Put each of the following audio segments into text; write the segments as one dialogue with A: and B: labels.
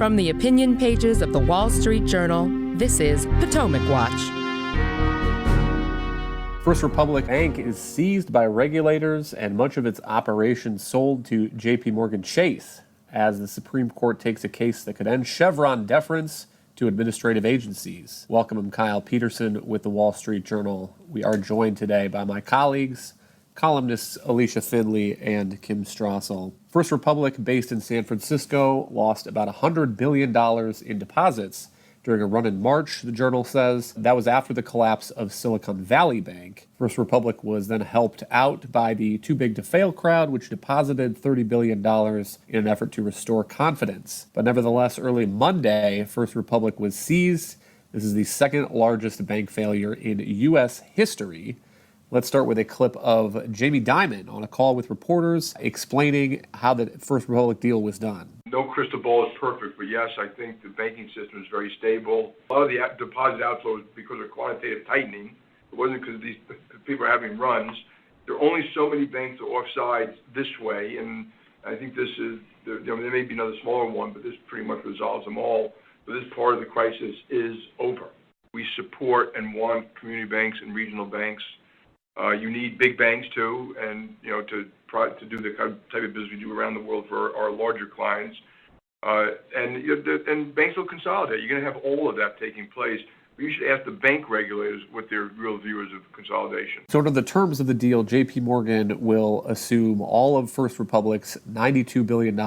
A: From the opinion pages of the Wall Street Journal, this is Potomac Watch.
B: First Republic Bank is seized by regulators and much of its operations sold to JPMorgan Chase as the Supreme Court takes a case that could end Chevron deference to administrative agencies. Welcome, I'm Kyle Peterson with the Wall Street Journal. We are joined today by my colleagues, columnists Alicia Finley and Kim Strassel. First Republic, based in San Francisco, lost about $100 billion in deposits during a run in March, the Journal says. That was after the collapse of Silicon Valley Bank. First Republic was then helped out by the too-big-to-fail crowd, which deposited $30 billion in an effort to restore confidence. But nevertheless, early Monday, First Republic was seized. This is the second largest bank failure in U.S. history. Let's start with a clip of Jamie Dimon on a call with reporters explaining how the First Republic deal was done.
C: No crystal ball is perfect, but yes, I think the banking system is very stable. A lot of the deposit outflows because of quantitative tightening. It wasn't because these people are having runs. There are only so many banks that are offsides this way, and I think this is, there may be another smaller one, but this pretty much resolves them all. But this part of the crisis is over. We support and want community banks and regional banks. You need big banks too, and to do the type of business we do around the world for our larger clients. And banks will consolidate. You're going to have all of that taking place. But you should ask the bank regulators what their real view is of consolidation.
B: So under the terms of the deal, JPMorgan will assume all of First Republic's $92 billion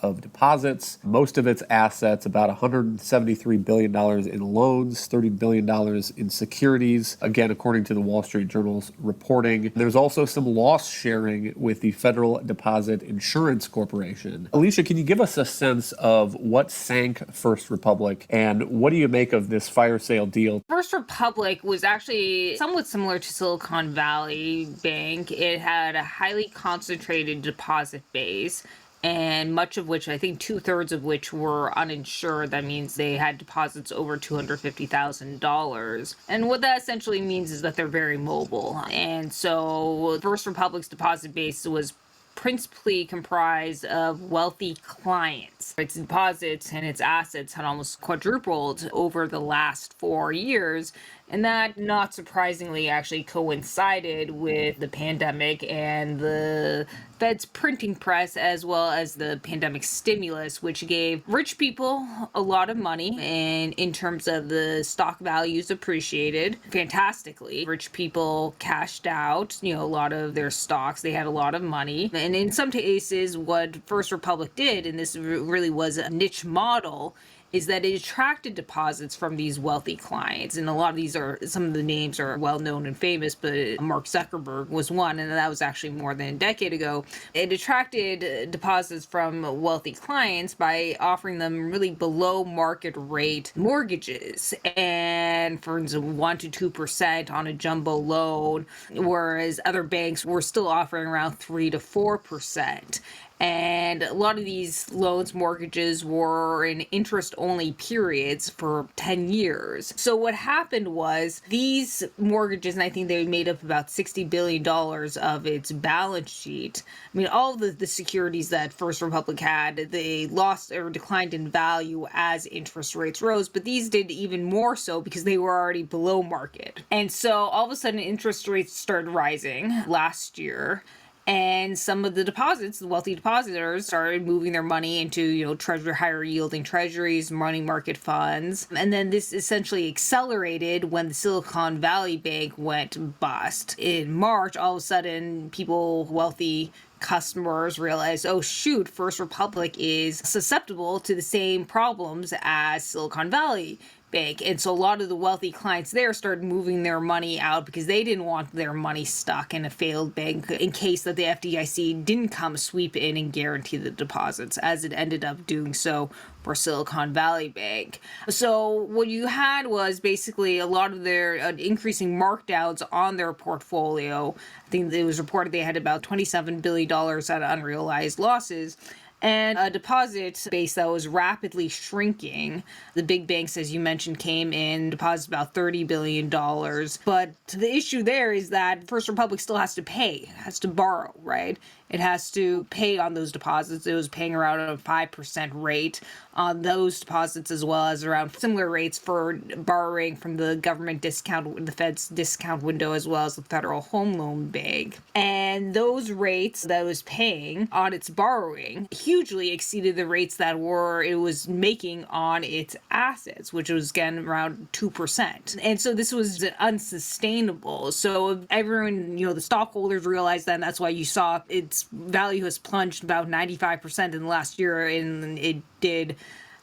B: of deposits, most of its assets, about $173 billion in loans, $30 billion in securities, again, according to the Wall Street Journal's reporting. There's also some loss sharing with the Federal Deposit Insurance Corporation. Alicia, can you give us a sense of what sank First Republic, and what do you make of this fire sale deal?
D: First Republic was actually somewhat similar to Silicon Valley Bank. It had a highly concentrated deposit base, and much of which, I think 2/3 of which were uninsured. That means they had deposits over $250,000. And what that essentially means is that they're very mobile. And so First Republic's deposit base was principally comprised of wealthy clients. Its deposits and its assets had almost quadrupled over the last 4 years. And that, not surprisingly, actually coincided with the pandemic and the Fed's printing press, as well as the pandemic stimulus, which gave rich people a lot of money. And in terms of the stock values appreciated fantastically. Rich people cashed out, a lot of their stocks. They had a lot of money. And in some cases, what First Republic did, and this really was a niche model, is that it attracted deposits from these wealthy clients. And a lot of these some of the names are well known and famous, but Mark Zuckerberg was one, and that was actually more than a decade ago. It attracted deposits from wealthy clients by offering them really below market rate mortgages, and for instance, 1 to 2% on a jumbo loan, whereas other banks were still offering around 3 to 4%. And a lot of these loans, mortgages, were in interest-only periods for 10 years. So what happened was these mortgages, and I think they made up about $60 billion of its balance sheet. I mean, all of the securities that First Republic had, they lost or declined in value as interest rates rose, but these did even more so because they were already below market. And so all of a sudden, interest rates started rising last year. And some of the deposits, the wealthy depositors, started moving their money into, higher yielding treasuries, money market funds. And then this essentially accelerated when the Silicon Valley Bank went bust. In March, all of a sudden, wealthy customers realized, oh shoot, First Republic is susceptible to the same problems as Silicon Valley Bank. And so a lot of the wealthy clients there started moving their money out because they didn't want their money stuck in a failed bank in case that the FDIC didn't come sweep in and guarantee the deposits, as it ended up doing so for Silicon Valley Bank. So what you had was basically a lot of their increasing markdowns on their portfolio. I think it was reported they had about $27 billion out of unrealized losses. and a deposit base that was rapidly shrinking. The big banks, as you mentioned, came in, deposited about $30 billion. But the issue there is that First Republic still has to pay, has to borrow, right? It has to pay on those deposits. It was paying around a 5% rate on those deposits, as well as around similar rates for borrowing from the government discount, the Fed's discount window, as well as the Federal Home Loan Bank. And those rates that it was paying on its borrowing hugely exceeded the rates that it was making on its assets, which was again around 2%. And so this was unsustainable. So everyone, the stockholders realized that, and that's why you saw its value has plunged about 95% in the last year, and it did,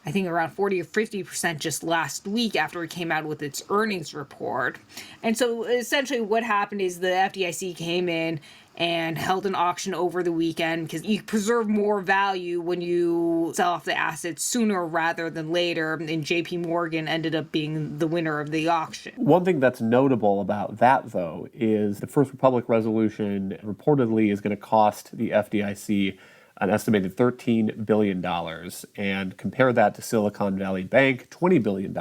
D: I think, around 40 or 50% just last week after it came out with its earnings report. And so essentially what happened is the FDIC came in and held an auction over the weekend, because you preserve more value when you sell off the assets sooner rather than later, and JPMorgan ended up being the winner of the auction.
B: One thing that's notable about that, though, is the First Republic resolution reportedly is going to cost the FDIC an estimated $13 billion, and compare that to Silicon Valley Bank, $20 billion.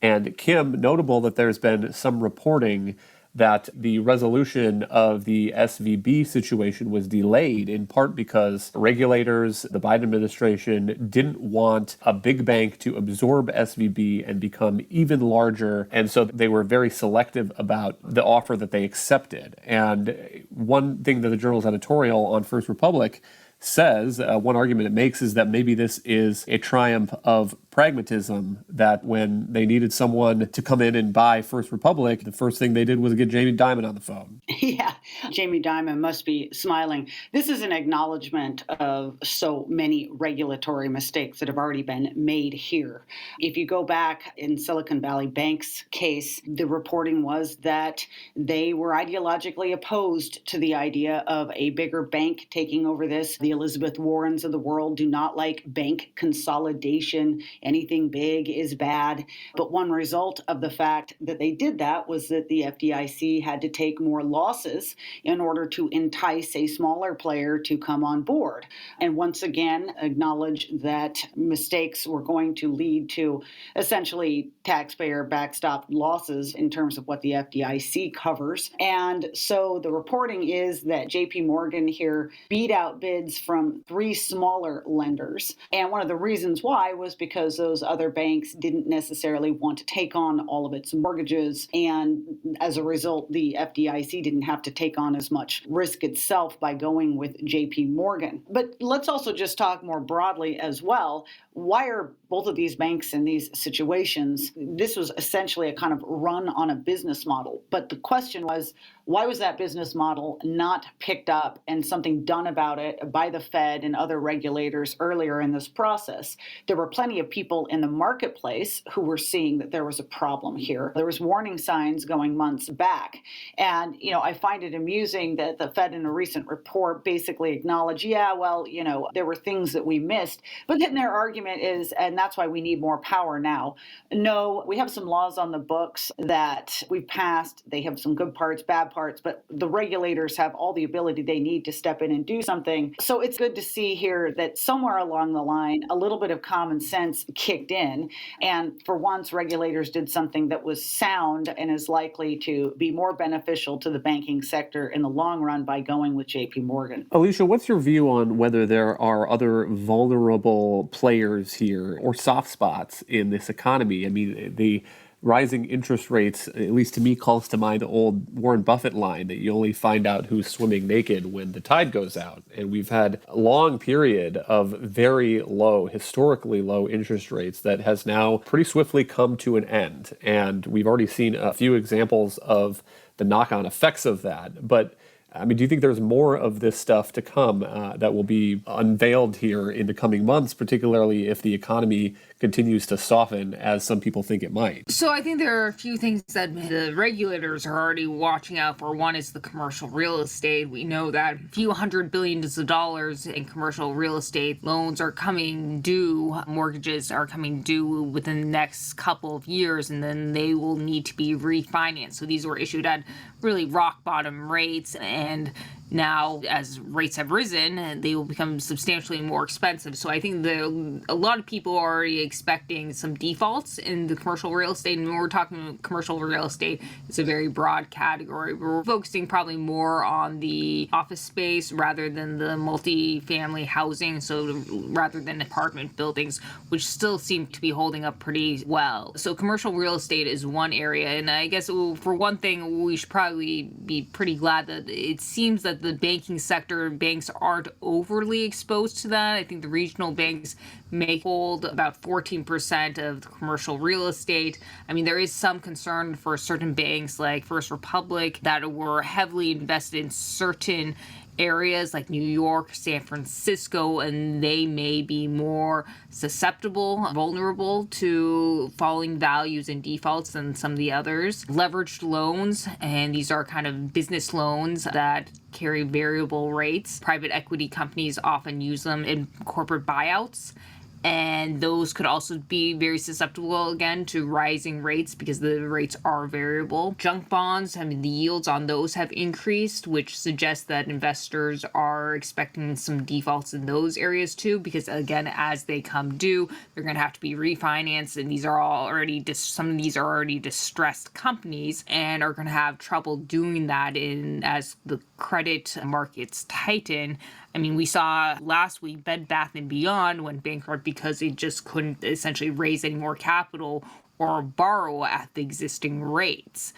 B: And Kim, notable that there's been some reporting that the resolution of the SVB situation was delayed in part because regulators, the Biden administration, didn't want a big bank to absorb SVB and become even larger. And so they were very selective about the offer that they accepted. And one thing that the Journal's editorial on First Republic says, one argument it makes is that maybe this is a triumph of pragmatism, that when they needed someone to come in and buy First Republic, the first thing they did was get Jamie Dimon on the phone.
E: Yeah, Jamie Dimon must be smiling. This is an acknowledgement of so many regulatory mistakes that have already been made here. If you go back in Silicon Valley Bank's case, the reporting was that they were ideologically opposed to the idea of a bigger bank taking over this. The Elizabeth Warrens of the world do not like bank consolidation. Anything big is bad. But one result of the fact that they did that was that the FDIC had to take more losses in order to entice a smaller player to come on board. And once again, acknowledge that mistakes were going to lead to essentially taxpayer backstop losses in terms of what the FDIC covers. And so the reporting is that JPMorgan here beat out bids from 3 smaller lenders. And one of the reasons why was because those other banks didn't necessarily want to take on all of its mortgages. And as a result, the FDIC didn't have to take on as much risk itself by going with JPMorgan. But let's also just talk more broadly as well. Why are both of these banks in these situations? This was essentially a kind of run on a business model. But the question was, why was that business model not picked up and something done about it by the Fed and other regulators earlier in this process? There were plenty of people in the marketplace who were seeing that there was a problem here. There was warning signs going months back. And, I find it amusing that the Fed in a recent report basically acknowledged, there were things that we missed. But then their argument is, and that's why we need more power now. No, we have some laws on the books that we've passed. They have some good parts, bad parts, but the regulators have all the ability they need to step in and do something. So it's good to see here that somewhere along the line, a little bit of common sense kicked in. And for once, regulators did something that was sound and is likely to be more beneficial to the banking sector in the long run by going with JPMorgan.
B: Alicia, what's your view on whether there are other vulnerable players here or soft spots in this economy? I mean, the rising interest rates, at least to me, calls to mind the old Warren Buffett line that you only find out who's swimming naked when the tide goes out. And we've had a long period of very low, historically low interest rates that has now pretty swiftly come to an end. And we've already seen a few examples of the knock-on effects of that. But I mean, do you think there's more of this stuff to come that will be unveiled here in the coming months, particularly if the economy continues to soften as some people think it might?
D: So I think there are a few things that the regulators are already watching out for. One is the commercial real estate. We know that a few $100 billion in commercial real estate loans are coming due, mortgages are coming due within the next couple of years, and then they will need to be refinanced. So these were issued at really rock bottom rates, and Now, as rates have risen, they will become substantially more expensive. So I think a lot of people are already expecting some defaults in the commercial real estate. And when we're talking commercial real estate, it's a very broad category. We're focusing probably more on the office space rather than the multi-family housing. So rather than apartment buildings, which still seem to be holding up pretty well. So commercial real estate is one area. And I guess for one thing, we should probably be pretty glad that it seems that the banking sector, banks aren't overly exposed to that. I think the regional banks may hold about 14% of the commercial real estate. I mean, there is some concern for certain banks like First Republic that were heavily invested in certain areas like New York, San Francisco, and they may be more susceptible, vulnerable to falling values and defaults than some of the others. Leveraged loans, and these are kind of business loans that carry variable rates. Private equity companies often use them in corporate buyouts. And those could also be very susceptible, again, to rising rates because the rates are variable. Junk bonds, I mean, the yields on those have increased, which suggests that investors are expecting some defaults in those areas too, because, again, as they come due, they're going to have to be refinanced. And these are already, some of these are already distressed companies and are going to have trouble doing that as the credit markets tighten. I mean, we saw last week Bed Bath & Beyond went bankrupt because it just couldn't essentially raise any more capital or borrow at the existing rates.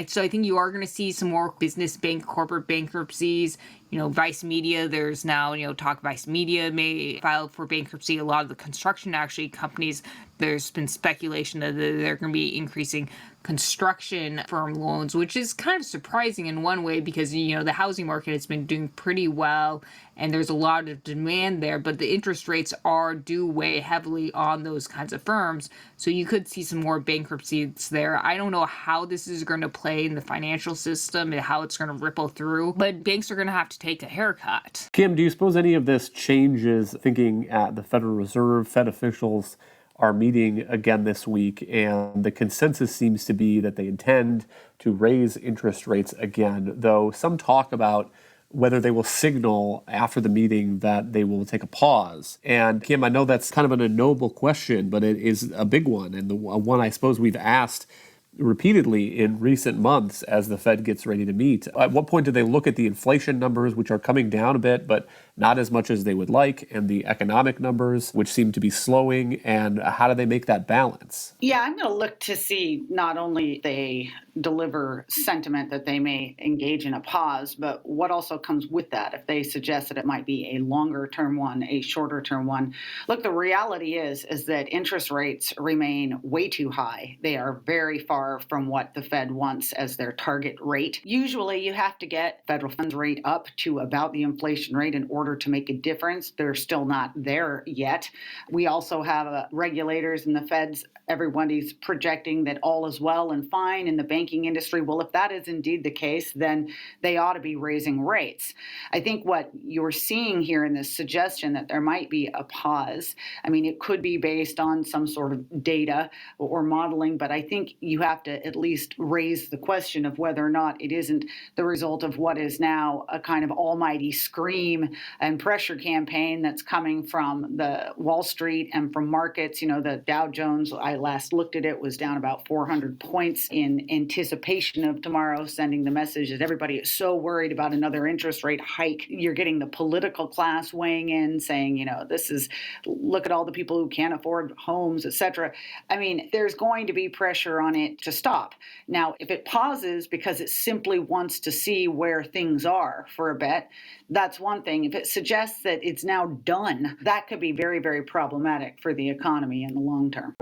D: So I think you are going to see some more business bank, corporate bankruptcies. Vice Media, there's now, talk Vice Media may file for bankruptcy. A lot of the construction companies, there's been speculation that they're going to be increasing construction firm loans, which is kind of surprising in one way because, the housing market has been doing pretty well and there's a lot of demand there, but the interest rates do weigh heavily on those kinds of firms. So you could see some more bankruptcies there. I don't know how this is going to play in the financial system and how it's going to ripple through, but banks are going to have to take a haircut.
B: Kim, do you suppose any of this changes thinking at the Federal Reserve? Fed officials are meeting again this week, and the consensus seems to be that they intend to raise interest rates again, though some talk about whether they will signal after the meeting that they will take a pause. And Kim, I know that's kind of an unknowable question, but it is a big one, and the one I suppose we've asked repeatedly in recent months as the Fed gets ready to meet. At what point do they look at the inflation numbers, which are coming down a bit, but not as much as they would like, and the economic numbers, which seem to be slowing, and how do they make that balance?
E: Yeah, I'm going to look to see not only they deliver sentiment that they may engage in a pause, but what also comes with that. If they suggest that it might be a longer term one, a shorter term one. Look, the reality is that interest rates remain way too high. They are very far from what the Fed wants as their target rate. Usually you have to get federal funds rate up to about the inflation rate in order to make a difference. They're still not there yet. We also have regulators and the Feds, everybody's projecting that all is well and fine in the banking industry. Well, if that is indeed the case, then they ought to be raising rates. I think what you're seeing here in this suggestion that there might be a pause, I mean, it could be based on some sort of data or modeling, but I think you have to at least raise the question of whether or not it isn't the result of what is now a kind of almighty scream and pressure campaign that's coming from the Wall Street and from markets. The Dow Jones, I last looked at it, was down about 400 points in anticipation of tomorrow, sending the message that everybody is so worried about another interest rate hike. You're getting the political class weighing in, saying, look at all the people who can't afford homes, etc. I mean, there's going to be pressure on it to stop. Now, if it pauses because it simply wants to see where things are for a bit, that's one thing. If it suggests that it's now done, that could be very, very problematic for the economy in the long term.